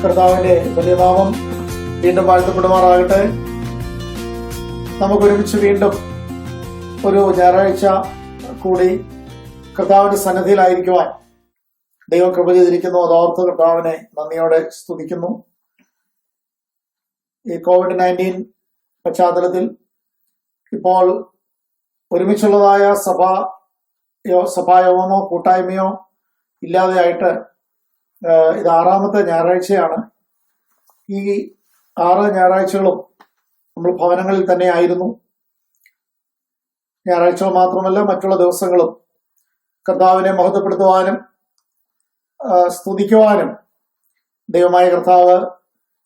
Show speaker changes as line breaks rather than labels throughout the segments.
കർത്താവിന്റെ വലിയ നാമം വീണ്ടും വാഴ്ത്തപ്പെടുമാറാകട്ടെ. നമുക്ക് ഒരുമിച്ച് വീണ്ടും ഒരു ഞായറാഴ്ച കൂടി കർത്താവിന്റെ സന്നിധിയിലായിരിക്കുവാൻ ദൈവം കൃപ ചെയ്തിരിക്കുന്നു. അതോർത്ത് കർത്താവിനെ നന്ദിയോടെ സ്തുതിക്കുന്നു. ഈ COVID-19 പശ്ചാത്തലത്തിൽ ഇപ്പോൾ ഒരുമിച്ചുള്ളതായ സഭായോഗമോ കൂട്ടായ്മയോ ഇല്ലാതെയായിട്ട് ഇത് 6ാമത്തെ ഞായറാഴ്ചയാണ്. ഈ 6 ഞായറാഴ്ചകളും നമ്മൾ ഭവനങ്ങളിൽ തന്നെ ആയിരുന്നു. ഞായറാഴ്ചകൾ മാത്രമല്ല, മറ്റുള്ള ദിവസങ്ങളും കർത്താവിനെ മഹത്വപ്പെടുത്തുവാനും സ്തുതിക്കുവാനും ദൈവമായ കർത്താവ്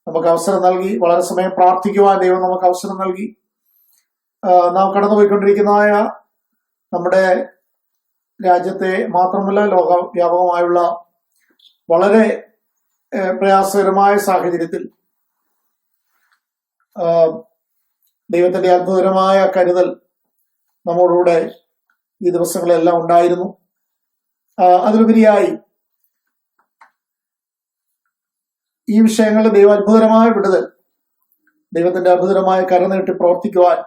നമുക്ക് അവസരം നൽകി. വളരെ സമയം പ്രാർത്ഥിക്കുവാൻ ദൈവം നമുക്ക് അവസരം നൽകി. നാം കടന്നുപോയിക്കൊണ്ടിരിക്കുന്നതായ നമ്മുടെ രാജ്യത്തെ മാത്രമല്ല, ലോകവ്യാപകമായുള്ള വളരെ പ്രയാസകരമായ സാഹചര്യത്തിൽ ദൈവത്തിന്റെ അത്ഭുതകരമായ കരുതൽ നമ്മോടുകൂടെ ഈ ദിവസങ്ങളെല്ലാം ഉണ്ടായിരുന്നു. അതിലുപരിയായി ഈ വിഷയങ്ങളിൽ ദൈവം അത്ഭുതകരമായ വിടുതൽ, ദൈവത്തിന്റെ അത്ഭുതകരമായ കരനീട്ടി പ്രവർത്തിക്കുവാൻ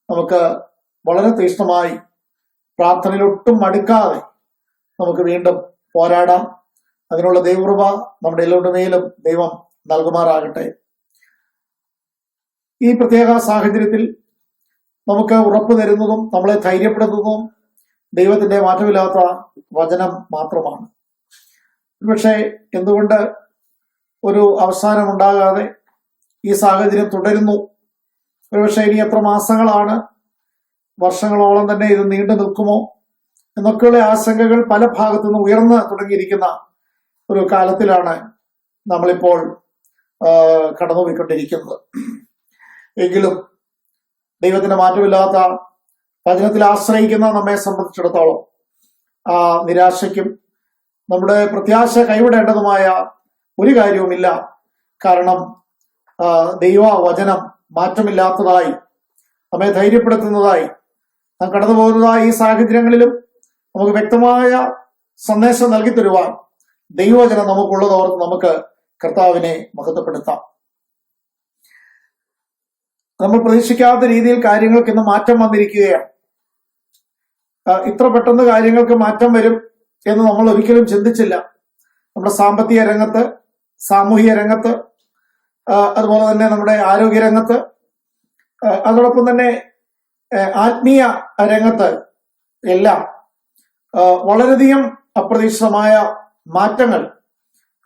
നമുക്ക് വളരെ തീക്ഷ്ണമായി പ്രാർത്ഥനയിലൊട്ടും മടുക്കാതെ നമുക്ക് വീണ്ടും പോരാടാം. അതിനുള്ള ദൈവകൃപ നമ്മുടെ എല്ലാവരുടെ മേലും ദൈവം നൽകുമാറാകട്ടെ. ഈ പ്രത്യേക സാഹചര്യത്തിൽ നമുക്ക് ഉറപ്പ് തരുന്നതും നമ്മളെ ധൈര്യപ്പെടുത്തുന്നതും ദൈവത്തിന്റെ മാറ്റമില്ലാത്ത വചനം മാത്രമാണ്. പക്ഷേ എന്തുകൊണ്ട് ഒരു അവസാനം ഉണ്ടാകാതെ ഈ സാഹചര്യം തുടരുന്നു? ഒരുപക്ഷെ ഇനി എത്ര മാസങ്ങളാണ്, വർഷങ്ങളോളം തന്നെ ഇത് നീണ്ടു നിൽക്കുമോ എന്നൊക്കെയുള്ള ആശങ്കകൾ പല ഭാഗത്തു നിന്ന് ഉയർന്നു തുടങ്ങിയിരിക്കുന്ന ഒരു കാലത്തിലാണ് നമ്മളിപ്പോൾ കടന്നുപോയിക്കൊണ്ടിരിക്കുന്നത്. എങ്കിലും ദൈവത്തിന്റെ മാറ്റമില്ലാത്ത വചനത്തിൽ ആശ്രയിക്കുന്ന നമ്മെ സംബന്ധിച്ചിടത്തോളം ആ നിരാശയ്ക്കും നമ്മുടെ പ്രത്യാശ കൈവിടേണ്ടതുമായ ഒരു കാര്യവുമില്ല. കാരണം ദൈവ വചനം മാറ്റമില്ലാത്തതായി നമ്മെ ധൈര്യപ്പെടുത്തുന്നതായി നാം കടന്നു പോകുന്നതായ ഈ സാഹചര്യങ്ങളിലും നമുക്ക് വ്യക്തമായ സന്ദേശം നൽകി തരുവാൻ ദൈവവചനം നമുക്കുള്ളതോർത്ത് നമുക്ക് കർത്താവിനെ മഹത്വപ്പെടുത്താം. നമ്മൾ പ്രതീക്ഷിക്കാത്ത രീതിയിൽ കാര്യങ്ങൾക്ക് ഇന്ന് മാറ്റം വന്നിരിക്കുകയാണ്. ഇത്ര പെട്ടെന്ന് കാര്യങ്ങൾക്ക് മാറ്റം വരും എന്ന് നമ്മൾ ഒരിക്കലും ചിന്തിച്ചില്ല. നമ്മുടെ സാമ്പത്തിക രംഗത്ത്, സാമൂഹിക രംഗത്ത്, അതുപോലെ തന്നെ നമ്മുടെ ആരോഗ്യ രംഗത്ത്, അതോടൊപ്പം തന്നെ ആത്മീയ രംഗത്ത് എല്ലാം വളരെയധികം അപ്രതീക്ഷിതമായ മാറ്റങ്ങൾ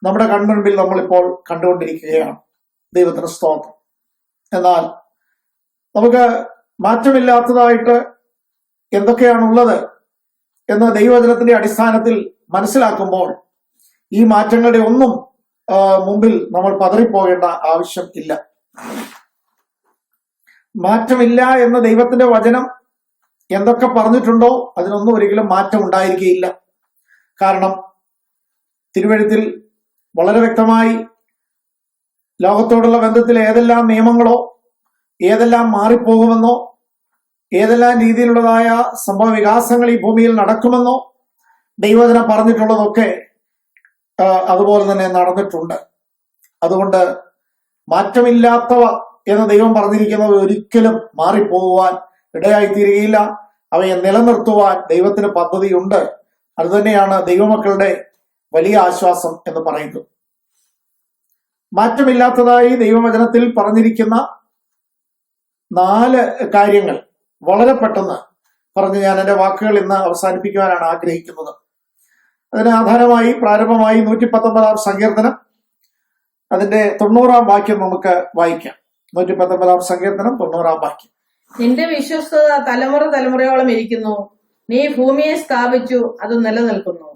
നമ്മുടെ കൺമുൻപിൽ നമ്മളിപ്പോൾ കണ്ടുകൊണ്ടിരിക്കുകയാണ്. ദൈവത്തിന് സ്തോത്രം. എന്നാൽ നമുക്ക് മാറ്റമില്ലാത്തതായിട്ട് എന്തൊക്കെയാണുള്ളത് എന്ന് ദൈവവചനത്തിന്റെ അടിസ്ഥാനത്തിൽ മനസ്സിലാക്കുമ്പോൾ ഈ മാറ്റങ്ങളുടെ ഒന്നും മുമ്പിൽ നമ്മൾ പതറിപ്പോകേണ്ട ആവശ്യം ഇല്ല. മാറ്റമില്ല എന്ന് ദൈവത്തിന്റെ വചനം എന്തൊക്കെ പറഞ്ഞിട്ടുണ്ടോ അതിനൊന്നും ഒരിക്കലും മാറ്റം ഉണ്ടായിരിക്കുകയില്ല. കാരണം തിരുവെഴുത്തിൽ വളരെ വ്യക്തമായി ലോകത്തോടുള്ള ബന്ധത്തിൽ ഏതെല്ലാം നിയമങ്ങളോ ഏതെല്ലാം മാറിപ്പോകുമെന്നോ ഏതെല്ലാം രീതിയിലുള്ളതായ സംഭവ വികാസങ്ങൾ ഈ ഭൂമിയിൽ നടക്കുമെന്നോ ദൈവവചനം പറഞ്ഞിട്ടുള്ളതൊക്കെ അതുപോലെ തന്നെ നടന്നിട്ടുണ്ട്. അതുകൊണ്ട് മാറ്റമില്ലാത്തവ എന്ന് ദൈവം പറഞ്ഞിരിക്കുന്നത് ഒരിക്കലും മാറിപ്പോകുവാൻ ഇടയായിത്തീരുകയില്ല. അവയെ നിലനിർത്തുവാൻ ദൈവത്തിന് പദ്ധതിയുണ്ട്. അതുതന്നെയാണ് ദൈവമക്കളുടെ വലിയ ആശ്വാസം എന്ന് പറയുന്നത്. മാറ്റമില്ലാത്തതായി ദൈവവചനത്തിൽ പറഞ്ഞിരിക്കുന്ന 4 കാര്യങ്ങൾ വളരെ പെട്ടെന്ന് പറഞ്ഞ് ഞാൻ എൻ്റെ വാക്കുകൾ ഇന്ന് അവസാനിപ്പിക്കുവാനാണ് ആഗ്രഹിക്കുന്നത്. അതിന് ആധാരമായി പ്രാരംഭമായി 119 സങ്കീർത്തനം അതിന്റെ 90 വാക്യം നമുക്ക് വായിക്കാം. 119 സങ്കീർത്തനം 90 വാക്യം.
നിന്റെ വിശ്വസ്തത തലമുറ തലമുറയോളം ഇരിക്കുന്നു, നീ ഭൂമിയെ സ്ഥാപിച്ചു, അത് നിലനിൽക്കുന്നു.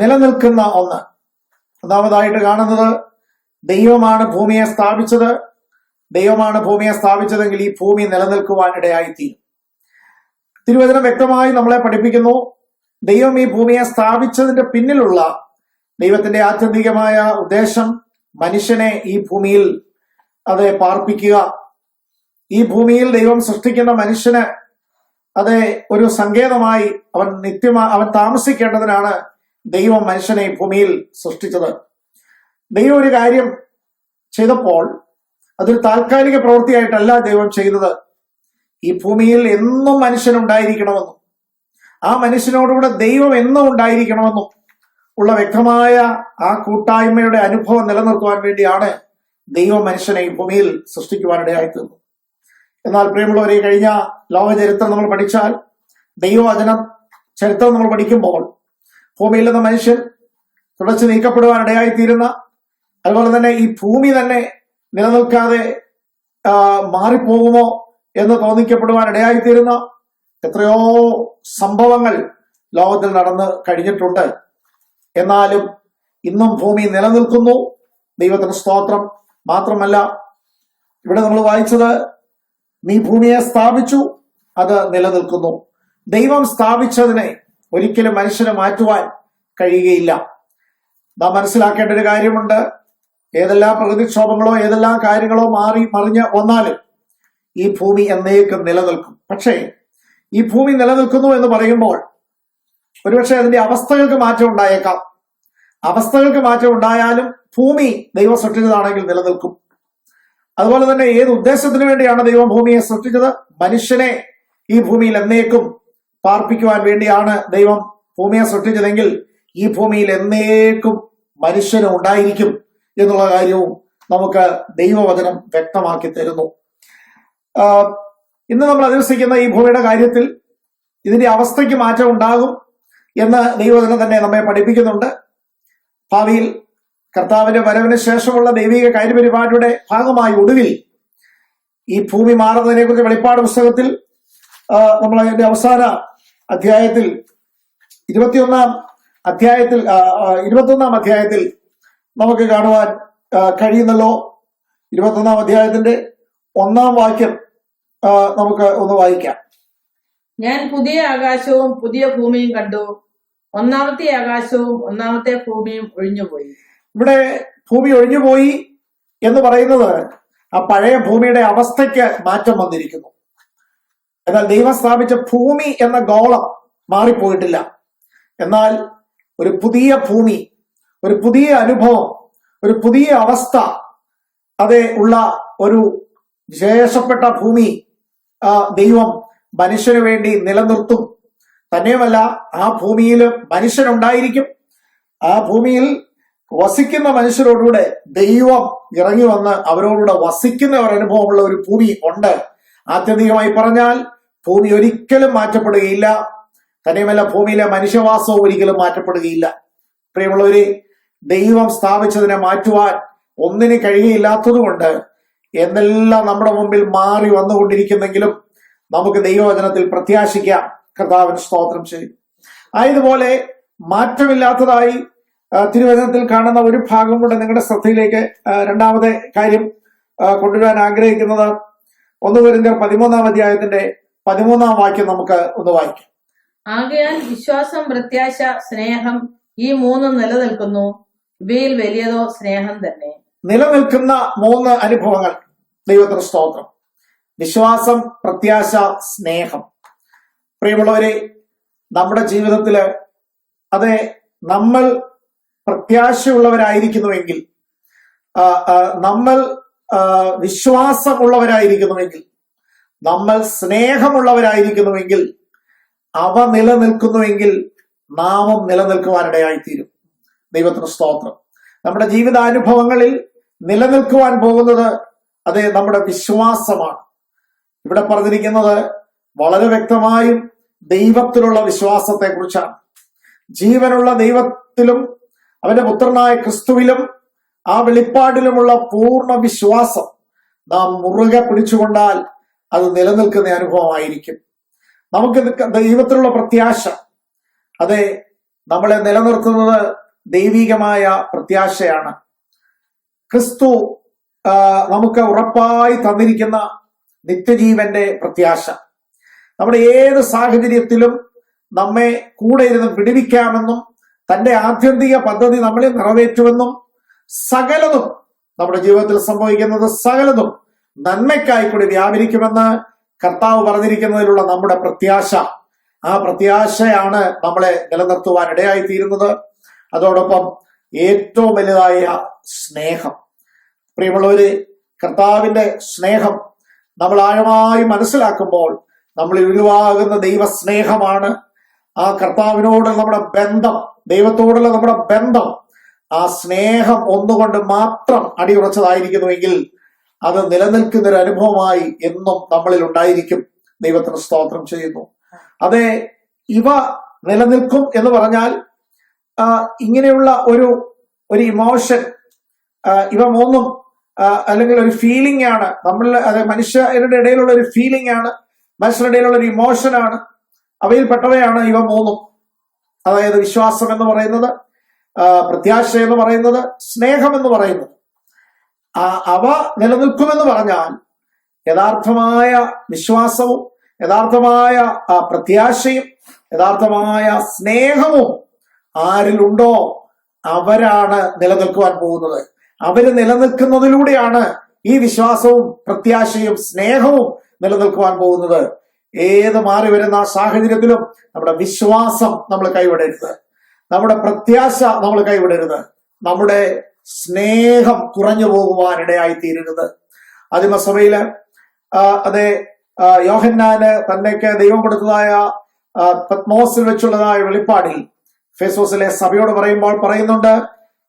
നിലനിൽക്കുന്ന ഒന്ന്. ഒന്നാമതായിട്ട് കാണുന്നത് ദൈവമാണ് ഭൂമിയെ സ്ഥാപിച്ചത്. ദൈവമാണ് ഭൂമിയെ സ്ഥാപിച്ചതെങ്കിൽ ഈ ഭൂമി നിലനിൽക്കുവാൻ ഇടയായിത്തീരും. തിരുവചനം വ്യക്തമായി നമ്മളെ പഠിപ്പിക്കുന്നു, ദൈവം ഈ ഭൂമിയെ സ്ഥാപിച്ചതിന്റെ പിന്നിലുള്ള ദൈവത്തിന്റെ ആത്യന്തികമായ ഉദ്ദേശം മനുഷ്യനെ ഈ ഭൂമിയിൽ പാർപ്പിക്കുക. ഈ ഭൂമിയിൽ ദൈവം സൃഷ്ടിക്കുന്ന മനുഷ്യന് ഒരു സങ്കേതമായി അവൻ താമസിക്കേണ്ടതിനാണ് ദൈവം മനുഷ്യനെ ഭൂമിയിൽ സൃഷ്ടിച്ചത്. ദൈവം ഒരു കാര്യം ചെയ്തപ്പോൾ അതൊരു താൽക്കാലിക പ്രവൃത്തിയായിട്ടല്ല ദൈവം ചെയ്തത്. ഈ ഭൂമിയിൽ എന്നും മനുഷ്യനുണ്ടായിരിക്കണമെന്നും ആ മനുഷ്യനോടുകൂടെ ദൈവം എന്നും ഉണ്ടായിരിക്കണമെന്നും ഉള്ള വ്യക്തമായ ആ കൂട്ടായ്മയുടെ അനുഭവം നിലനിർത്തുവാൻ വേണ്ടിയാണ് ദൈവം മനുഷ്യനെ ഈ ഭൂമിയിൽ സൃഷ്ടിക്കുവാനിടയായിത്തീർന്നു. എന്നാൽ പ്രിയമുള്ളവരെ, കഴിഞ്ഞ ലോക ചരിത്രം നമ്മൾ പഠിച്ചാൽ, ദൈവവചനം ചരിത്രം നമ്മൾ പഠിക്കുമ്പോൾ ഭൂമിയിൽ നിന്ന് മനുഷ്യൻ തുടച്ചു നീക്കപ്പെടുവാനിടയായിത്തീരുന്ന, അതുപോലെ തന്നെ ഈ ഭൂമി തന്നെ നിലനിൽക്കാതെ മാറിപ്പോകുമോ എന്ന് തോന്നിക്കപ്പെടുവാനിടയായിത്തീരുന്ന എത്രയോ സംഭവങ്ങൾ ലോകത്തിൽ നടന്ന് കഴിഞ്ഞിട്ടുണ്ട്. എന്നാലും ഇന്നും ഭൂമി നിലനിൽക്കുന്നു. ദൈവത്തിന് സ്തോത്രം. മാത്രമല്ല, ഇവിടെ നമ്മൾ വായിച്ചത്, നീ ഭൂമിയെ സ്ഥാപിച്ചു, അത് നിലനിൽക്കുന്നു. ദൈവം സ്ഥാപിച്ചതിനെ ഒരിക്കലും മനുഷ്യന് മാറ്റുവാൻ കഴിയുകയില്ല. നാം മനസ്സിലാക്കേണ്ട ഒരു കാര്യമുണ്ട്. ഏതെല്ലാം പ്രകൃതിക്ഷോഭങ്ങളോ ഏതെല്ലാം കാര്യങ്ങളോ മാറി മറിഞ്ഞ് വന്നാലും ഈ ഭൂമി എന്നേക്കും നിലനിൽക്കും. പക്ഷേ ഈ ഭൂമി നിലനിൽക്കുന്നു എന്ന് പറയുമ്പോൾ ഒരുപക്ഷെ അതിന്റെ അവസ്ഥകൾക്ക് മാറ്റം ഉണ്ടായേക്കാം. അവസ്ഥകൾക്ക് മാറ്റം ഉണ്ടായാലും ഭൂമി ദൈവം സൃഷ്ടിച്ചതാണെങ്കിൽ നിലനിൽക്കും. അതുപോലെ തന്നെ ഏത് ഉദ്ദേശത്തിന് വേണ്ടിയാണ് ദൈവം ഭൂമിയെ സൃഷ്ടിച്ചത്? മനുഷ്യനെ ഈ ഭൂമിയിൽ എന്നേക്കും പാർപ്പിക്കുവാൻ വേണ്ടിയാണ് ദൈവം ഭൂമിയെ സൃഷ്ടിച്ചതെങ്കിൽ ഈ ഭൂമിയിൽ എന്നേക്കും മനുഷ്യന് ഉണ്ടായിരിക്കും എന്നുള്ള കാര്യവും നമുക്ക് ദൈവവചനം വ്യക്തമാക്കി തരുന്നു. ഇന്ന് നമ്മൾ അധിവസിക്കുന്ന ഈ ഭൂമിയുടെ കാര്യത്തിൽ ഇതിന്റെ അവസ്ഥയ്ക്ക് മാറ്റം ഉണ്ടാകും എന്ന് ദൈവവചനം തന്നെ നമ്മെ പഠിപ്പിക്കുന്നുണ്ട്. ഭാവിയിൽ കർത്താവിന്റെ വരവിന് ശേഷമുള്ള ദൈവിക കാര്യപരിപാടിയുടെ ഭാഗമായി ഒടുവിൽ ഈ ഭൂമി മാറുന്നതിനെ കുറിച്ച് വെളിപ്പാട് പുസ്തകത്തിൽ നമ്മൾ അതിന്റെ അവസാന അധ്യായത്തിൽ 21-ാം അധ്യായത്തിൽ നമുക്ക് കാണുവാൻ കഴിയുന്നല്ലോ. 21-ാം അധ്യായത്തിന്റെ 1-ാം വാക്യം നമുക്ക് ഒന്ന് വായിക്കാം.
ഞാൻ പുതിയ ആകാശവും പുതിയ ഭൂമിയും കണ്ടു. ഒന്നാമത്തെ ആകാശവും ഒന്നാമത്തെ ഭൂമിയും ഒഴിഞ്ഞുപോയി.
ഇവിടെ ഭൂമി ഒഴിഞ്ഞുപോയി എന്ന് പറയുന്നത് ആ പഴയ ഭൂമിയുടെ അവസ്ഥയ്ക്ക് മാറ്റം വന്നിരിക്കുന്നു. എന്നാൽ ദൈവം സ്ഥാപിച്ച ഭൂമി എന്ന ഗോളം മാറിപ്പോയിട്ടില്ല. എന്നാൽ ഒരു പുതിയ ഭൂമി, ഒരു പുതിയ അനുഭവം, ഒരു പുതിയ അവസ്ഥ അതേ ഉള്ള ഒരു വിശേഷപ്പെട്ട ഭൂമി ദൈവം മനുഷ്യന് വേണ്ടി നിലനിർത്തും. തന്നെയുമല്ല, ആ ഭൂമിയിൽ മനുഷ്യനുണ്ടായിരിക്കും. ആ ഭൂമിയിൽ വസിക്കുന്ന മനുഷ്യരോടുകൂടെ ദൈവം ഇറങ്ങി വന്ന് അവരോടുകൂടെ വസിക്കുന്ന ഒരു അനുഭവമുള്ള ഒരു ഭൂമി ഉണ്ട്. ആത്യന്തികമായി പറഞ്ഞാൽ ഭൂമി ഒരിക്കലും മാറ്റപ്പെടുകയില്ല. തന്നെയുമല്ല, ഭൂമിയിലെ മനുഷ്യവാസവും ഒരിക്കലും മാറ്റപ്പെടുകയില്ല. പ്രിയമുള്ളവരെ, ദൈവം സ്ഥാപിച്ചതിനെ മാറ്റുവാൻ ഒന്നിന് കഴിയുകയില്ലാത്തതുകൊണ്ട് എന്നെല്ലാം നമ്മുടെ മുമ്പിൽ മാറി വന്നുകൊണ്ടിരിക്കുന്നെങ്കിലും നമുക്ക് ദൈവവചനത്തിൽ പ്രത്യാശിക്കാം. കർത്താവിന് സ്തോത്രം ചെയ്യും. ആയതുപോലെ മാറ്റമില്ലാത്തതായി തിരുവചനത്തിൽ കാണുന്ന ഒരു ഭാഗം കൂടെ നിങ്ങളുടെ ശ്രദ്ധയിലേക്ക് രണ്ടാമത്തെ കാര്യം കൊണ്ടുവരാൻ ആഗ്രഹിക്കുന്നത് 1 കൊരിന്ത്യർ 13-ാം അധ്യായത്തിന്റെ 13-ാം വാക്യം നമുക്ക് ഒന്ന് വായിക്കാം.
ആകയാൽ വിശ്വാസം, പ്രത്യാശ, സ്നേഹം ഈ മൂന്നും നിലനിൽക്കുന്നു. ഇവയിൽ വലിയതോ സ്നേഹം തന്നെ. നിലനിൽക്കുന്ന 3 അനുഭവങ്ങൾ. ദൈവത്തിന് സ്തോത്രം. വിശ്വാസം, പ്രത്യാശ, സ്നേഹം. പ്രിയമുള്ളവരെ, നമ്മുടെ ജീവിതത്തില് അതെ നമ്മൾ പ്രത്യാശയുള്ളവരായിരിക്കുന്നുവെങ്കിൽ, നമ്മൾ വിശ്വാസമുള്ളവരായിരിക്കുന്നുവെങ്കിൽ, നമ്മൾ സ്നേഹമുള്ളവരായിരിക്കുന്നുവെങ്കിൽ, അവ നിലനിൽക്കുന്നുവെങ്കിൽ നാമും നിലനിൽക്കുവാനിടയായിത്തീരും. ദൈവത്തിന് സ്തോത്രം. നമ്മുടെ ജീവിതാനുഭവങ്ങളിൽ നിലനിൽക്കുവാൻ പോകുന്നത് അത് നമ്മുടെ വിശ്വാസമാണ്. ഇവിടെ പറഞ്ഞിരിക്കുന്നത് വളരെ വ്യക്തമായും ദൈവത്തിലുള്ള വിശ്വാസത്തെ കുറിച്ചാണ്. ജീവനുള്ള ദൈവത്തിലും അവന്റെ പുത്രനായ ക്രിസ്തുവിലും ആ വെളിപ്പാടിലുമുള്ള പൂർണ്ണ വിശ്വാസം നാം മുറുകെ പിടിച്ചുകൊണ്ടാൽ അത് നിലനിൽക്കുന്ന അനുഭവമായിരിക്കും. നമുക്ക് ദൈവത്തിലുള്ള പ്രത്യാശ അതെ നമ്മളെ നിലനിർത്തുന്നത് ദൈവികമായ പ്രത്യാശയാണ്. ക്രിസ്തു നമുക്ക് ഉറപ്പായി തന്നിരിക്കുന്ന നിത്യജീവന്റെ പ്രത്യാശ. നമ്മുടെ ഏത് സാഹചര്യത്തിലും നമ്മെ കൂടെ ഇരുന്ന് വിടുവിക്കാമെന്നും തന്റെ ആത്യന്തിക പദ്ധതി നമ്മളിൽ നിറവേറ്റുമെന്നും സകലതും നമ്മുടെ ജീവിതത്തിൽ സംഭവിക്കുന്നത് സകലതും നന്മയ്ക്കായി കൂടി വ്യാപരിക്കുമെന്ന് കർത്താവ് പറഞ്ഞിരിക്കുന്നതിലുള്ള നമ്മുടെ പ്രത്യാശ, ആ പ്രത്യാശയാണ് നമ്മളെ നിലനിർത്തുവാൻ ഇടയായി തീരുന്നത്. അതോടൊപ്പം ഏറ്റവും വലുതായ സ്നേഹം.
പ്രിയമുള്ളവരെ, കർത്താവിന്റെ സ്നേഹം നമ്മൾ ആഴമായി മനസ്സിലാക്കുമ്പോൾ നമ്മളിൽ ഉരുവാകുന്ന ദൈവസ്നേഹമാണ് ആ കർത്താവിനോടുള്ള നമ്മുടെ ബന്ധം, ദൈവത്തോടുള്ള നമ്മുടെ ബന്ധം, ആ സ്നേഹം ഒന്നുകൊണ്ട് മാത്രം അടിയുറച്ചതായിരിക്കുന്നുവെങ്കിൽ അത് നിലനിൽക്കുന്ന ഒരു അനുഭവമായി എന്നും നമ്മളിൽ ഉണ്ടായിരിക്കും. ദൈവത്തിന് സ്തോത്രം ചെയ്യുന്നു. അതെ, ഇവ നിലനിൽക്കും എന്ന് പറഞ്ഞാൽ ഇങ്ങനെയുള്ള ഒരു ഇമോഷൻ, ഇവ മൂന്നും അല്ലെങ്കിൽ ഒരു ഫീലിംഗ് ആണ്. അത് മനുഷ്യരുടെ ഇടയിലുള്ള ഒരു ഫീലിംഗ് ആണ്, മനുഷ്യരുടെ ഇടയിലുള്ള ഒരു ഇമോഷനാണ്. അവയിൽ പെട്ടവയാണ് ഇവ മൂന്നും. അതായത് വിശ്വാസം എന്ന് പറയുന്നത്, പ്രത്യാശ എന്ന് പറയുന്നത്, സ്നേഹം എന്ന് പറയുന്നത്. അവ നിലനിൽക്കുമെന്ന് പറഞ്ഞാൽ യഥാർത്ഥമായ വിശ്വാസവും യഥാർത്ഥമായ പ്രത്യാശയും യഥാർത്ഥമായ സ്നേഹവും ആരിലുണ്ടോ അവരാണ് നിലനിൽക്കുവാൻ പോകുന്നത്. അവര് നിലനിൽക്കുന്നതിലൂടെയാണ് ഈ വിശ്വാസവും പ്രത്യാശയും സ്നേഹവും നിലനിൽക്കുവാൻ പോകുന്നത്. ഏത് മാറി വരുന്ന സാഹചര്യത്തിലും നമ്മുടെ വിശ്വാസം നമ്മൾ കൈവിടരുത്, നമ്മുടെ പ്രത്യാശ നമ്മൾ കൈവിടരുത്, നമ്മുടെ സ്നേഹം കുറഞ്ഞു പോകുവാനിടയായി തീരരുത്. ആദിമസഭയില് അതെ, യോഹന്നാന് തന്നേക്ക് ദൈവം കൊടുത്തതായ പത്മോസിൽ വെച്ചുള്ളതായ വെളിപ്പാടിൽ ഫെസോസിലെ സഭയോട് പറയുന്നുണ്ട്,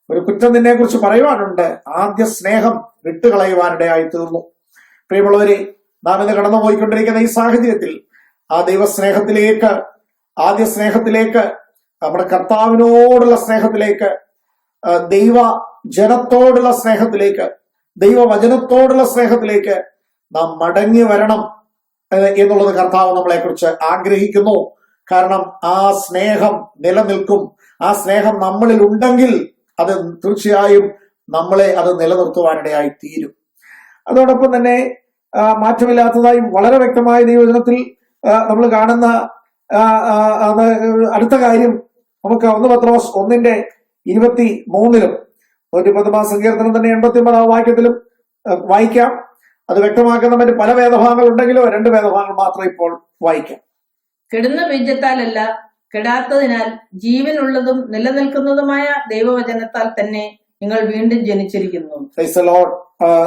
ഒരു കുറ്റം നിന്നെ കുറിച്ച് പറയുവാനുണ്ട്, ആദ്യ സ്നേഹം വിട്ടുകളയുവാനിടയായി തീർന്നു. പ്രിയമുള്ളവരെ, നാം ഇന്ന് കടന്നുപോയിക്കൊണ്ടിരിക്കുന്ന ഈ സാഹചര്യത്തിൽ ആ ദൈവസ്നേഹത്തിലേക്ക്, ആദ്യ സ്നേഹത്തിലേക്ക്, നമ്മുടെ കർത്താവിനോടുള്ള സ്നേഹത്തിലേക്ക്, ദൈവ ജനത്തോടുള്ള സ്നേഹത്തിലേക്ക്, ദൈവവചനത്തോടുള്ള സ്നേഹത്തിലേക്ക് നാം മടങ്ങി വരണം എന്നുള്ളത് കർത്താവ് നമ്മളെ കുറിച്ച് ആഗ്രഹിക്കുന്നു. കാരണം ആ സ്നേഹം നിലനിൽക്കും. ആ സ്നേഹം നമ്മളിൽ ഉണ്ടെങ്കിൽ അത് തീർച്ചയായും അത് നിലനിർത്തുവാനിടയായി തീരും. അതോടൊപ്പം തന്നെ മാറ്റമില്ലാത്തതായും വളരെ വ്യക്തമായ ദൈവവചനത്തിൽ നമ്മൾ കാണുന്ന അടുത്ത കാര്യം നമുക്ക് 1 പത്രോസ് 1:23 110 സങ്കീർത്തനം തന്നെ 89 വാക്യത്തിലും വായിക്കാം. അത് വ്യക്തമാക്കുന്ന മറ്റ് പല വേദഭാഗങ്ങൾ ഉണ്ടെങ്കിലും 2 വേദഭാഗങ്ങൾ മാത്രം ഇപ്പോൾ വായിക്കാം.
കെടുന്ന ബീജത്താലല്ല, കെടാത്തതിനാൽ ജീവനുള്ളതും നിലനിൽക്കുന്നതുമായ ദൈവവചനത്താൽ തന്നെ നിങ്ങൾ വീണ്ടും ജനിച്ചിരിക്കുന്നു.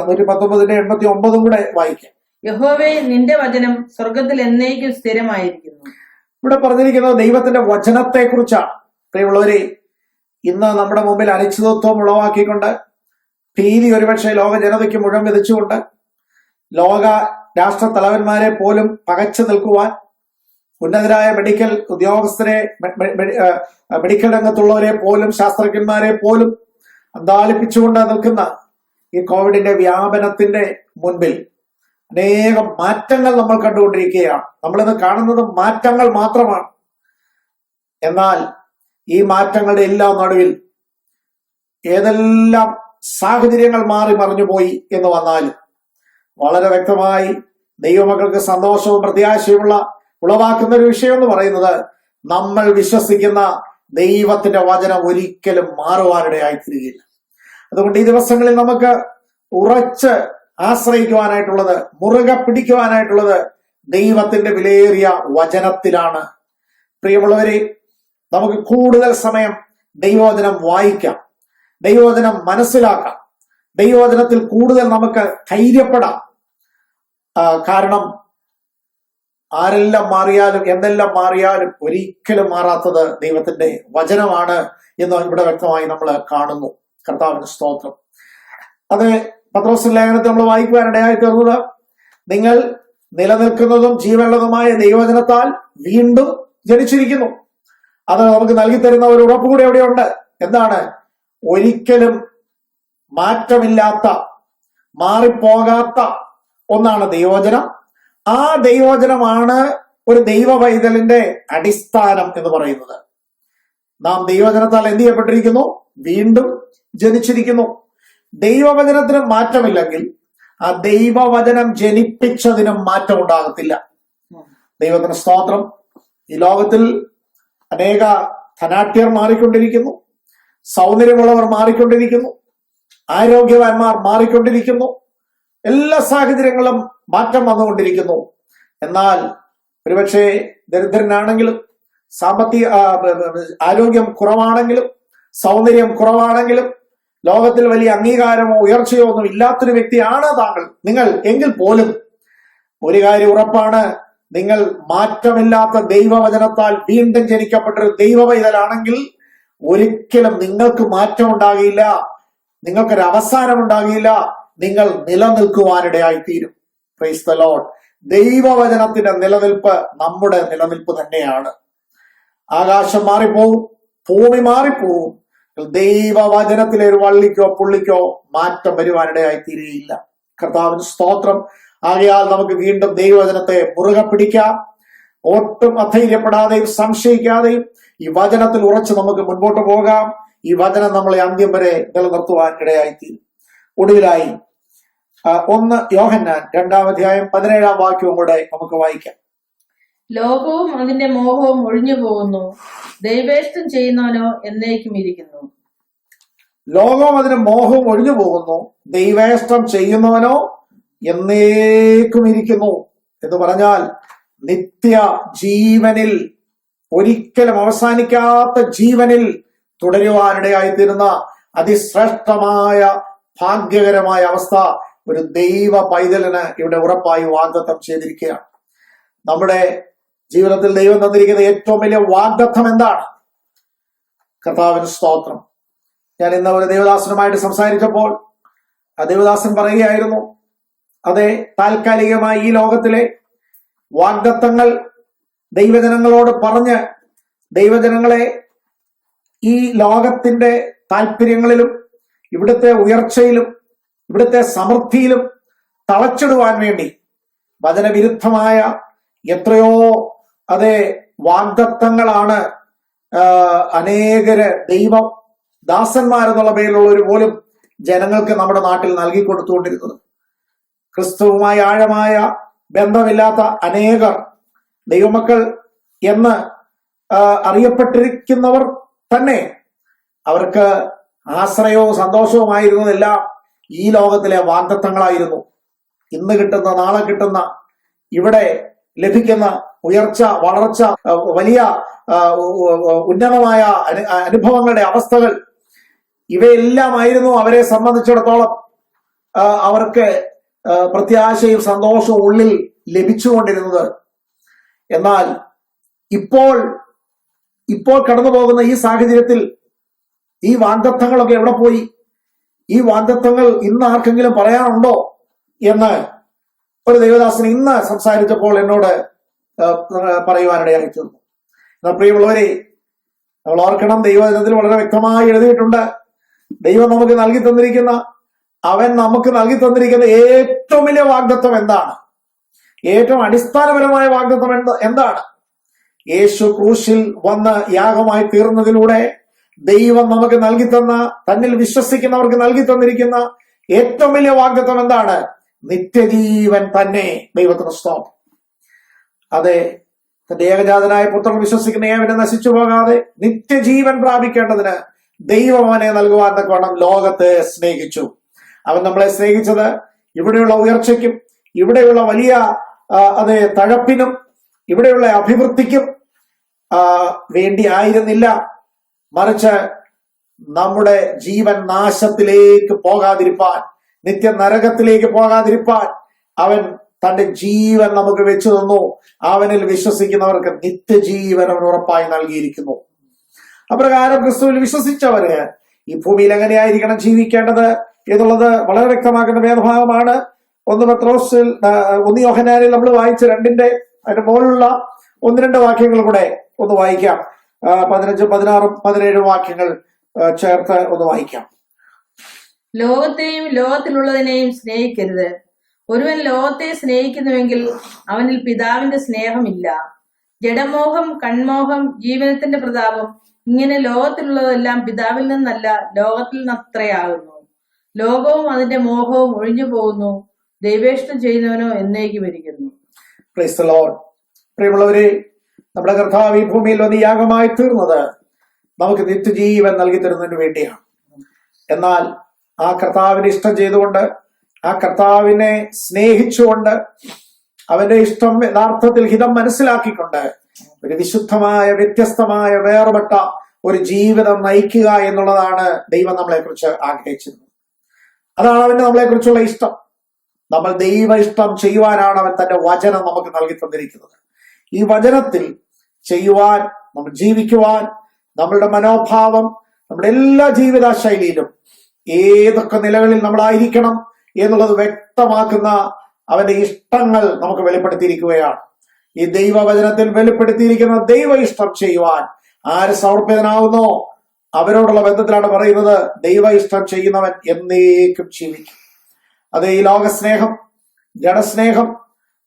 119:89 കൂടെ വായിക്കാം.
യഹോവേ, നിന്റെ വചനം സ്വർഗത്തിൽ എന്നേക്കും സ്ഥിരമായിരിക്കുന്നു.
ഇവിടെ പറഞ്ഞിരിക്കുന്നത് ദൈവത്തിന്റെ വചനത്തെ കുറിച്ചാണ്. പ്രിയമുള്ളവരെ, ഇന്ന് നമ്മുടെ മുമ്പിൽ അനിശ്ചിതത്വം ഉളവാക്കിക്കൊണ്ട്, ഭീതി ഒരുപക്ഷെ ലോക ജനതയ്ക്ക് മുഴുവൻ വിധിച്ചുകൊണ്ട്, ലോക രാഷ്ട്ര തലവന്മാരെ പോലും പകച്ചു നിൽക്കുവാൻ, ഉന്നതരായ മെഡിക്കൽ ഉദ്യോഗസ്ഥരെ, മെഡിക്കൽ രംഗത്തുള്ളവരെ പോലും, ശാസ്ത്രജ്ഞന്മാരെ പോലും അന്താളിപ്പിച്ചുകൊണ്ട് നിൽക്കുന്ന ഈ കോവിഡിന്റെ വ്യാപനത്തിന്റെ മുൻപിൽ അനേകം മാറ്റങ്ങൾ നമ്മൾ കണ്ടുകൊണ്ടിരിക്കുകയാണ്. നമ്മളിന്ന് കാണുന്നത് മാറ്റങ്ങൾ മാത്രമാണ്. എന്നാൽ ഈ മാറ്റങ്ങളുടെ എല്ലാം നടുവിൽ ഏതെല്ലാം സാഹചര്യങ്ങൾ മാറി മറിഞ്ഞുപോയി എന്ന് വന്നാലും വളരെ വ്യക്തമായി ദൈവമക്കൾക്ക് സന്തോഷവും പ്രത്യാശയുമുള്ള ഉളവാക്കുന്ന ഒരു വിഷയം എന്ന് പറയുന്നത്, നമ്മൾ വിശ്വസിക്കുന്ന ദൈവത്തിന്റെ വചനം ഒരിക്കലും മാറുവാനിടയായിത്തീരുകയില്ല. അതുകൊണ്ട് ഈ ദിവസങ്ങളിൽ നമുക്ക് ഉറച്ച് ആശ്രയിക്കുവാനായിട്ടുള്ളത്, മുറുകെ പിടിക്കുവാനായിട്ടുള്ളത് ദൈവത്തിന്റെ വിലയേറിയ വചനത്തിലാണ്. പ്രിയമുള്ളവരെ, നമുക്ക് കൂടുതൽ സമയം ദൈവവചനം വായിക്കാം, ദൈവവചനം മനസ്സിലാക്കാം, ദൈവവചനത്തിൽ കൂടുതൽ നമുക്ക് ധൈര്യപ്പെടാം. കാരണം ആരെല്ലാം മാറിയാലും എന്തെല്ലാം മാറിയാലും ഒരിക്കലും മാറാത്തത് ദൈവത്തിന്റെ വചനമാണ് എന്ന് ഇവിടെ വ്യക്തമായി നമ്മൾ കാണുന്നു. കർത്താവിന്റെ സ്തോത്രം. അത് പത്രോസിന്റെ ലേഖനത്തിൽ നമ്മൾ വായിക്കുവാനിടയായി തീർന്നത്, നിങ്ങൾ നിലനിൽക്കുന്നതും ജീവനുള്ളതുമായ ദൈവവചനത്താൽ വീണ്ടും ജനിച്ചിരിക്കുന്നു. അത് നമുക്ക് നൽകി തരുന്ന ഒരു ഉറപ്പ് കൂടി എവിടെയുണ്ട്. എന്താണ്? ഒരിക്കലും മാറ്റമില്ലാത്ത, മാറിപ്പോകാത്ത ഒന്നാണ് ദൈവവചനം. ആ ദൈവവചനമാണ് ഒരു ദൈവ പൈതലിന്റെ അടിസ്ഥാനം എന്ന് പറയുന്നത്. നാം ദൈവവചനത്താൽ എന്ത് ചെയ്യപ്പെട്ടിരിക്കുന്നു? വീണ്ടും ജനിച്ചിരിക്കുന്നു. ദൈവവചനത്തിന് മാറ്റമില്ലെങ്കിൽ ആ ദൈവവചനം ജനിപ്പിച്ചതിനും മാറ്റം ഉണ്ടാകത്തില്ല. ദൈവത്തിന് സ്തോത്രം. ഈ ലോകത്തിൽ അനേക ധനാഢ്യർ മാറിക്കൊണ്ടിരിക്കുന്നു, സൗന്ദര്യമുള്ളവർ മാറിക്കൊണ്ടിരിക്കുന്നു, ആരോഗ്യവാന്മാർ മാറിക്കൊണ്ടിരിക്കുന്നു, എല്ലാ സാഹചര്യങ്ങളും മാറ്റം വന്നുകൊണ്ടിരിക്കുന്നു. എന്നാൽ ഒരുപക്ഷെ ദരിദ്രനാണെങ്കിലും, സാമ്പത്തിക ആരോഗ്യം കുറവാണെങ്കിലും, സൗന്ദര്യം കുറവാണെങ്കിലും, ലോകത്തിൽ വലിയ അംഗീകാരമോ ഉയർച്ചയോ ഒന്നും ഇല്ലാത്തൊരു വ്യക്തിയാണ് നിങ്ങൾ എങ്കിൽ പോലും ഒരു കാര്യം ഉറപ്പാണ്, നിങ്ങൾ മാറ്റമില്ലാത്ത ദൈവവചനത്താൽ വീണ്ടും ജനിക്കപ്പെട്ടൊരു ദൈവ പൈതലാണെങ്കിൽ ഒരിക്കലും നിങ്ങൾക്ക് മാറ്റം ഉണ്ടാകില്ല, നിങ്ങൾക്കൊരു അവസാനം ഉണ്ടാകില്ല, നിങ്ങൾ നിലനിൽക്കുവാനിടയായി തീരും. Praise the Lord. ദൈവവചനത്തിന്റെ നിലനിൽപ്പ് നമ്മുടെ നിലനിൽപ്പ് തന്നെയാണ്. ആകാശം മാറിപ്പോവും, ഭൂമി മാറിപ്പോവും, ദൈവവചനത്തിലെ ഒരു വള്ളിക്കോ പുള്ളിക്കോ മാറ്റം വരുവാനിടയായി തീരുകയില്ല. കർത്താവിന് സ്തോത്രം. ആകയാൽ നമുക്ക് വീണ്ടും ദൈവവചനത്തെ മുറുകെ പിടിക്കാം. ഒട്ടും അധൈര്യപ്പെടാതെയും സംശയിക്കാതെയും ഈ വചനത്തിൽ ഉറച്ച് നമുക്ക് മുൻപോട്ട് പോകാം. ഈ വചനം നമ്മളെ അന്ത്യം വരെ നിലനിർത്തുവാൻ ഇടയായിത്തീരും. ഒടുവിലായി 1 യോഹന്നാൻ 2-ാം അധ്യായം 17-ാം വാക്യവും കൂടെ നമുക്ക് വായിക്കാം.
ലോകവും അതിന്റെ മോഹവും ഒഴിഞ്ഞു പോകുന്നു, ദൈവേഷ്ടം ചെയ്യുന്നവനോ എന്നേക്കും ഇരിക്കുന്നു.
ലോകവും അതിന്റെ മോഹവും ഒഴിഞ്ഞു പോകുന്നു, ദൈവേഷ്ടം ചെയ്യുന്നവനോ എന്നേക്കും ഇരിക്കുന്നു എന്ന് പറഞ്ഞാൽ നിത്യ ജീവനിൽ, ഒരിക്കലും അവസാനിക്കാത്ത ജീവനിൽ തുടരുവാനിടയായിത്തീരുന്ന അതിശ്രേഷ്ഠമായ ഭാഗ്യകരമായ അവസ്ഥ ഒരു ദൈവ പൈതലിന് ഇവിടെ ഉറപ്പായി വാഗ്ദത്തം ചെയ്തിരിക്കുകയാണ്. നമ്മുടെ ജീവിതത്തിൽ ദൈവം തന്നിരിക്കുന്ന ഏറ്റവും വലിയ വാഗ്ദത്തം എന്താണ്? കർത്താവിന് സ്തോത്രം. ഞാൻ ഇന്ന് ഒരു ദേവദാസനുമായിട്ട് സംസാരിച്ചപ്പോൾ ആ ദേവദാസൻ പറയുകയായിരുന്നു, അതെ, താൽക്കാലികമായി ഈ ലോകത്തിലെ വാഗ്ദത്തങ്ങൾ ദൈവജനങ്ങളോട് പറഞ്ഞ് ദൈവജനങ്ങളെ ഈ ലോകത്തിന്റെ താല്പര്യങ്ങളിലും ഇവിടുത്തെ ഉയർച്ചയിലും ഇവിടുത്തെ സമൃദ്ധിയിലും തളച്ചിടുവാൻ വേണ്ടി വചനവിരുദ്ധമായ എത്രയോ വാഗ്ദത്തങ്ങളാണ് അനേകര് ദൈവദാസന്മാരെന്നുള്ള പേരിലുള്ളവർ പോലും ജനങ്ങൾക്ക് നമ്മുടെ നാട്ടിൽ നൽകി കൊടുത്തുകൊണ്ടിരുന്നത്. ക്രിസ്തുവുമായി ആഴമായ ബന്ധമില്ലാത്ത അനേകർ ദൈവമക്കൾ എന്ന് അറിയപ്പെട്ടിരിക്കുന്നവർ തന്നെ അവർക്ക് ആശ്രയവും സന്തോഷവുമായിരുന്നതെല്ലാം ഈ ലോകത്തിലെ വാഗ്ദത്തങ്ങളായിരുന്നു. ഇന്ന് കിട്ടുന്ന, നാളെ കിട്ടുന്ന, ഇവിടെ ലഭിക്കുന്ന ഉയർച്ച, വളർച്ച, വലിയ ഉന്നതമായ അനുഭവങ്ങളുടെ അവസ്ഥകൾ, ഇവയെല്ലാമായിരുന്നു അവരെ സംബന്ധിച്ചിടത്തോളം അവർക്ക് പ്രത്യാശയും സന്തോഷവും ഉള്ളിൽ ലഭിച്ചുകൊണ്ടിരുന്നത്. എന്നാൽ ഇപ്പോൾ കടന്നു പോകുന്ന ഈ സാഹചര്യത്തിൽ ഈ വാഗ്ദത്തങ്ങളൊക്കെ എവിടെ പോയി? ഈ വാഗ്ദത്തങ്ങൾ ഇന്ന് ആർക്കെങ്കിലും പറയാനുണ്ടോ എന്ന് ഒരു ദൈവദാസൻ ഇന്ന് സംസാരിച്ചപ്പോൾ എന്നോട് പറയുവാനിടയായി തീർന്നു. എന്നാൽ പ്രിയമുള്ളവരെ, നമ്മൾ ഓർക്കണം, ദൈവവചനത്തിൽ വളരെ വ്യക്തമായി എഴുതിയിട്ടുണ്ട്, ദൈവം നമുക്ക് നൽകി തന്നിരിക്കുന്ന, അവൻ നമുക്ക് നൽകി തന്നിരിക്കുന്ന ഏറ്റവും വലിയ വാഗ്ദത്തം എന്താണ്? ഏറ്റവും അടിസ്ഥാനപരമായ വാഗ്ദത്തം എന്താണ്? യേശു ക്രൂശിൽ വന്ന് യാഗമായി തീർന്നതിലൂടെ ദൈവം നമുക്ക് നൽകി തന്ന, തന്നിൽ വിശ്വസിക്കുന്നവർക്ക് നൽകി തന്നിരിക്കുന്ന ഏറ്റവും വലിയ വാഗ്ദത്തം എന്താണ്? നിത്യജീവൻ തന്നെ. ദൈവത്തിന് സ്തോത്രം. അതെ, തന്റെ ഏകജാതനായ പുത്രൻ വിശ്വസിക്കുന്ന ഏവനെ നശിച്ചു പോകാതെ നിത്യജീവൻ പ്രാപിക്കേണ്ടതിന് ദൈവം അവനെ നൽകുവാൻ തക്കവണ്ണം ലോകത്തെ സ്നേഹിച്ചു. അവൻ നമ്മളെ സ്നേഹിച്ചത് ഇവിടെയുള്ള ഉയർച്ചയ്ക്കും ഇവിടെയുള്ള വലിയ തഴപ്പിനും ഇവിടെയുള്ള അഭിവൃദ്ധിക്കും വേണ്ടി ആയിരുന്നില്ല, മറിച്ച് നമ്മുടെ ജീവൻ നാശത്തിലേക്ക് പോകാതിരിപ്പാൻ, നിത്യ നരകത്തിലേക്ക് പോകാതിരിപ്പാൻ അവൻ തന്റെ ജീവൻ നമുക്ക് വെച്ചു തന്നു. അവനിൽ വിശ്വസിക്കുന്നവർക്ക് നിത്യജീവൻ അവൻ ഉറപ്പായി നൽകിയിരിക്കുന്നു. അപ്രകാരം ക്രിസ്തുവിൽ വിശ്വസിച്ചവര് ഈ ഭൂമിയിൽ എങ്ങനെയായിരിക്കണം ജീവിക്കേണ്ടത് എന്നുള്ളത് വളരെ വ്യക്തമാക്കുന്ന വേദഭാഗമാണ്. 1 യോഹന്നാനിൽ നമ്മൾ വായിച്ച 2-ന്റെ അതിന്റെ മുകളിലുള്ള 1-2 വാക്യങ്ങൾ കൂടെ ഒന്ന് വായിക്കാം. 15, 16, 17 വാക്യങ്ങൾ ചേർത്ത് ഒന്ന് വായിക്കാം.
ലോകത്തെയും ലോകത്തിലുള്ളതിനെയും സ്നേഹിക്കരുത്. ഒരുവൻ ലോകത്തെ സ്നേഹിക്കുന്നുവെങ്കിൽ അവനിൽ പിതാവിന്റെ സ്നേഹമില്ല. ജഡമോഹം, കൺമോഹം, ജീവനത്തിന്റെ പ്രതാപം, ഇങ്ങനെ ലോകത്തിലുള്ളതെല്ലാം പിതാവിൽ നിന്നല്ല, ലോകത്തിൽ നിന്നത്രയാകുന്നു. ലോകവും അതിന്റെ മോഹവും ഒഴിഞ്ഞു പോകുന്നു, ദൈവേഷ്ടം ചെയ്യുന്നവനോ എന്നേക്കും ഇരിക്കുന്നു.
Praise the Lord. പ്രിയമുള്ളവരെ, നമ്മുടെ കർത്താവ് ഈ ഭൂമിയിൽ വന്ന് യാഗമായി തീർന്നത് നമുക്ക് നിത്യജീവൻ നൽകി തരുന്നതിന് വേണ്ടിയാണ്. എന്നാൽ ആ കർത്താവിനെ ഇഷ്ടം ചെയ്തുകൊണ്ട്, ആ കർത്താവിനെ സ്നേഹിച്ചുകൊണ്ട്, അവന്റെ ഇഷ്ടം യഥാർത്ഥത്തിൽ ഹിതം മനസ്സിലാക്കിക്കൊണ്ട് ഒരു വിശുദ്ധമായ, വ്യത്യസ്തമായ, വേർപെട്ട ഒരു ജീവിതം നയിക്കുക എന്നുള്ളതാണ് ദൈവം നമ്മളെ കുറിച്ച് ആഗ്രഹിച്ചിരുന്നത്. അതാണ് അവന് നമ്മളെ കുറിച്ചുള്ള ഇഷ്ടം. നമ്മൾ ദൈവ ഇഷ്ടം ചെയ്യുവാനാണ് അവൻ തന്റെ വചനം നമുക്ക് നൽകി തന്നിരിക്കുന്നത്. ഈ വചനത്തിൽ ചെയ്യുവാൻ, നമ്മൾ ജീവിക്കുവാൻ, നമ്മളുടെ മനോഭാവം, നമ്മുടെ എല്ലാ ജീവിത ശൈലിയിലും ഏതൊക്കെ നിലകളിൽ നമ്മളായിരിക്കണം എന്നുള്ളത് വ്യക്തമാക്കുന്ന അവന്റെ ഇഷ്ടങ്ങൾ നമുക്ക് വെളിപ്പെടുത്തിയിരിക്കുകയാണ്. ഈ ദൈവവചനത്തിൽ വെളിപ്പെടുത്തിയിരിക്കുന്ന ദൈവ ഇഷ്ടം ചെയ്യുവാൻ ആര് സമർപ്പിതനാവുന്നോ അവരോടുള്ള ബന്ധത്തിലാണ് പറയുന്നത്, ദൈവ ഇഷ്ടം ചെയ്യുന്നവൻ എന്നേക്കും ജീവിക്കും. അത് ഈ ലോകസ്നേഹം, ജഡസ്നേഹം,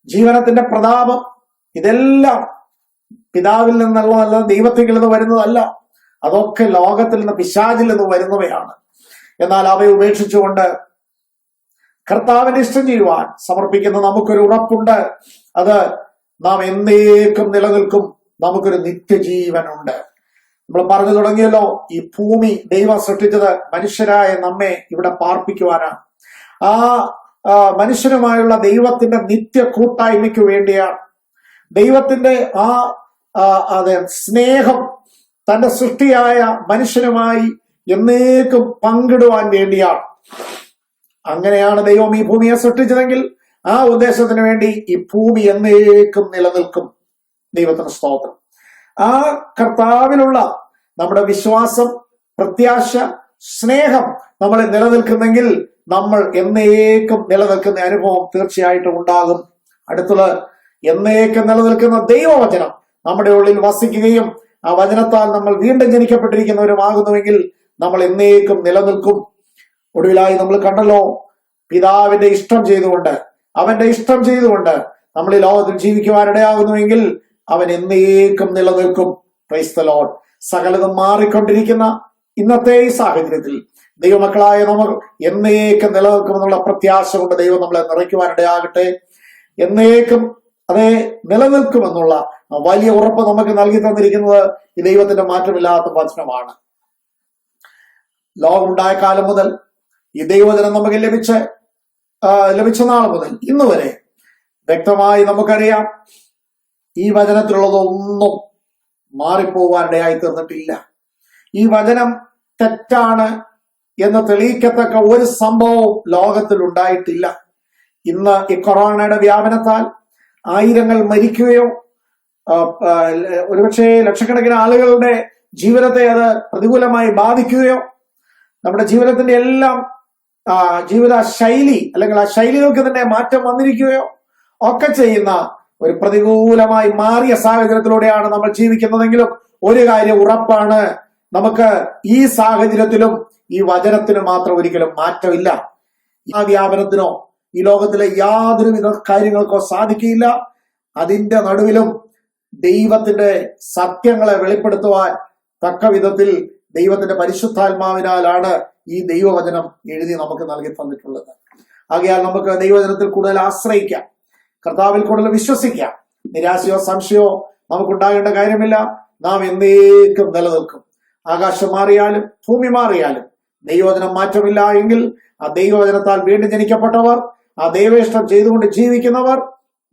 ജീവനത്തിന്റെ പ്രതാപം, ഇതെല്ലാം പിതാവിൽ നിന്നുള്ളതല്ല, ദൈവത്തിൽ നിന്ന് വരുന്നതല്ല. അതൊക്കെ ലോകത്തിൽ നിന്ന്, പിശാചിൽ നിന്ന് വരുന്നവയാണ്. എന്നാൽ അവയെ ഉപേക്ഷിച്ചുകൊണ്ട് കർത്താവിന്റെ ഇഷ്ടം ചെയ്യുവാൻ സമർപ്പിക്കുന്ന നമുക്കൊരു ഉറപ്പുണ്ട്. അത് നാം എന്നേക്കും നിലനിൽക്കും. നമുക്കൊരു നിത്യജീവനുണ്ട്. നമ്മൾ പറഞ്ഞു തുടങ്ങിയല്ലോ, ഈ ഭൂമി ദൈവം സൃഷ്ടിച്ചത് മനുഷ്യരായ നമ്മെ ഇവിടെ പാർപ്പിക്കുവാനാണ്. ആ മനുഷ്യനുമായുള്ള ദൈവത്തിന്റെ നിത്യ കൂട്ടായ്മയ്ക്ക് വേണ്ടിയാണ്. ദൈവത്തിന്റെ സ്നേഹം തന്റെ സൃഷ്ടിയായ മനുഷ്യനുമായി എന്നേക്കും പങ്കിടുവാൻ വേണ്ടിയാണ്. അങ്ങനെയാണ് ദൈവം ഈ ഭൂമിയെ സൃഷ്ടിച്ചതെങ്കിൽ ആ ഉദ്ദേശത്തിന് വേണ്ടി ഈ ഭൂമി എന്നേക്കും നിലനിൽക്കും. ദൈവത്തിന് സ്തോത്രം. ആ കർത്താവിലുള്ള നമ്മുടെ വിശ്വാസം, പ്രത്യാശ, സ്നേഹം നമ്മളെ നിലനിൽക്കുന്നെങ്കിൽ നമ്മൾ എന്നേക്കും നിലനിൽക്കുന്ന അനുഭവം തീർച്ചയായിട്ടും ഉണ്ടാകും. അടുത്തത്, എന്നേക്കും നിലനിൽക്കുന്ന ദൈവവചനം നമ്മുടെ ഉള്ളിൽ വസിക്കുകയും ആ വചനത്താൽ നമ്മൾ വീണ്ടും ജനിക്കപ്പെട്ടിരിക്കുന്നവരുമാകുന്നുവെങ്കിൽ നമ്മൾ എന്നേക്കും നിലനിൽക്കും. ഒടുവിലായി നമ്മൾ കണ്ടല്ലോ, പിതാവിന്റെ ഇഷ്ടം ചെയ്തുകൊണ്ട്, അവന്റെ ഇഷ്ടം ചെയ്തുകൊണ്ട് നമ്മൾ ഈ ലോകത്തിൽ ജീവിക്കുവാനിടയാകുന്നുവെങ്കിൽ അവൻ എന്നേക്കും നിലനിൽക്കും. Praise the Lord. സകലതും മാറിക്കൊണ്ടിരിക്കുന്ന ഇന്നത്തെ ഈ സാഹചര്യത്തിൽ ദൈവമക്കളായ നമ്മൾ എന്നേക്കും നിലനിൽക്കുമെന്നുള്ള പ്രത്യാശ കൊണ്ട് ദൈവം നമ്മളെ നിറയ്ക്കുവാനിടയാകട്ടെ. എന്നേക്കും അതേ നിലനിൽക്കുമെന്നുള്ള വലിയ ഉറപ്പ് നമുക്ക് നൽകി തന്നിരിക്കുന്നത് ഈ ദൈവത്തിന്റെ മാറ്റമില്ലാത്ത വചനമാണ്. ലോകമുണ്ടായ കാലം മുതൽ ഈ ദൈവവചനം നമുക്ക് ലഭിച്ച നാൾ മുതൽ ഇന്ന് വരെ വ്യക്തമായി നമുക്കറിയാം, ഈ വചനത്തിലുള്ളതൊന്നും മാറിപ്പോവാനിടയായി തീർന്നിട്ടില്ല. ഈ വചനം തെറ്റാണ് എന്ന് തെളിയിക്കത്തക്ക ഒരു സംഭവവും ലോകത്തിൽ ഉണ്ടായിട്ടില്ല. ഇന്ന് ഈ കൊറോണയുടെ വ്യാപനത്താൽ ആയിരങ്ങൾ മരിക്കുകയോ ഒരുപക്ഷെ ലക്ഷക്കണക്കിന് ആളുകളുടെ ജീവിതത്തെ അത് പ്രതികൂലമായി ബാധിക്കുകയോ നമ്മുടെ ജീവിതത്തിന്റെ എല്ലാം ജീവിത ശൈലി അല്ലെങ്കിൽ ആ ശൈലികൾക്ക് തന്നെ മാറ്റം വന്നിരിക്കുകയോ ഒക്കെ ചെയ്യുന്ന ഒരു പ്രതികൂലമായി മാറിയ സാഹചര്യത്തിലൂടെയാണ് നമ്മൾ ജീവിക്കുന്നതെങ്കിലും ഒരു കാര്യം ഉറപ്പാണ്, നമുക്ക് ഈ സാഹചര്യത്തിലും ഈ വചനത്തിന് മാത്രം ഒരിക്കലും മാറ്റമില്ല. ആ വ്യാപനത്തിനോ ഈ ലോകത്തിലെ യാതൊരുവിധ കാര്യങ്ങൾക്കോ സാധിക്കില്ല. അതിന്റെ നടുവിലും ദൈവത്തിന്റെ സത്യങ്ങളെ വെളിപ്പെടുത്തുവാൻ തക്ക വിധത്തിൽ ദൈവത്തിന്റെ പരിശുദ്ധാത്മാവിനാലാണ് ഈ ദൈവവചനം എഴുതി നമുക്ക് നൽകി തന്നിട്ടുള്ളത്. ആകയാൽ നമുക്ക് ദൈവവചനത്തിൽ കൂടുതൽ ആശ്രയിക്കാം, കർത്താവിൽ കൂടുതൽ വിശ്വസിക്കാം. നിരാശയോ സംശയമോ നമുക്കുണ്ടാകേണ്ട കാര്യമില്ല. നാം എന്നേക്കും നിലനിൽക്കും. ആകാശം മാറിയാലും ഭൂമി മാറിയാലും ദൈവവചനം മാറ്റമില്ല എങ്കിൽ ആ ദൈവവചനത്താൽ വീണ്ടും ജനിക്കപ്പെട്ടവർ, ആ ദൈവേഷ്ടം ചെയ്തുകൊണ്ട് ജീവിക്കുന്നവർ,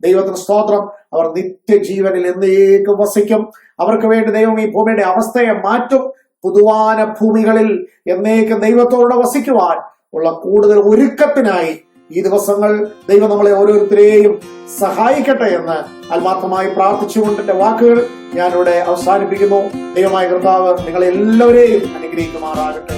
ദൈവത്തിന് സ്തോത്രം, അവർ നിത്യജീവനിൽ എന്നേക്കും വസിക്കും. അവർക്ക് വേണ്ടി ദൈവം ഈ ഭൂമിയുടെ അവസ്ഥയെ മാറ്റും. പുതുവാന ഭൂമികളിൽ എന്നേക്കും ദൈവത്തോടെ വസിക്കുവാൻ ഉള്ള കൂടുതൽ ഒരുക്കത്തിനായി ഈ ദിവസങ്ങൾ ദൈവം നമ്മളെ ഓരോരുത്തരെയും സഹായിക്കട്ടെ എന്ന് ആത്മാർത്ഥമായി പ്രാർത്ഥിച്ചുകൊണ്ട് എന്റെ വാക്കുകൾ ഞാനിവിടെ അവസാനിപ്പിക്കുന്നു. ദൈവമായ കർത്താവ് നിങ്ങളെല്ലാവരെയും അനുഗ്രഹിക്കുമാറാകട്ടെ.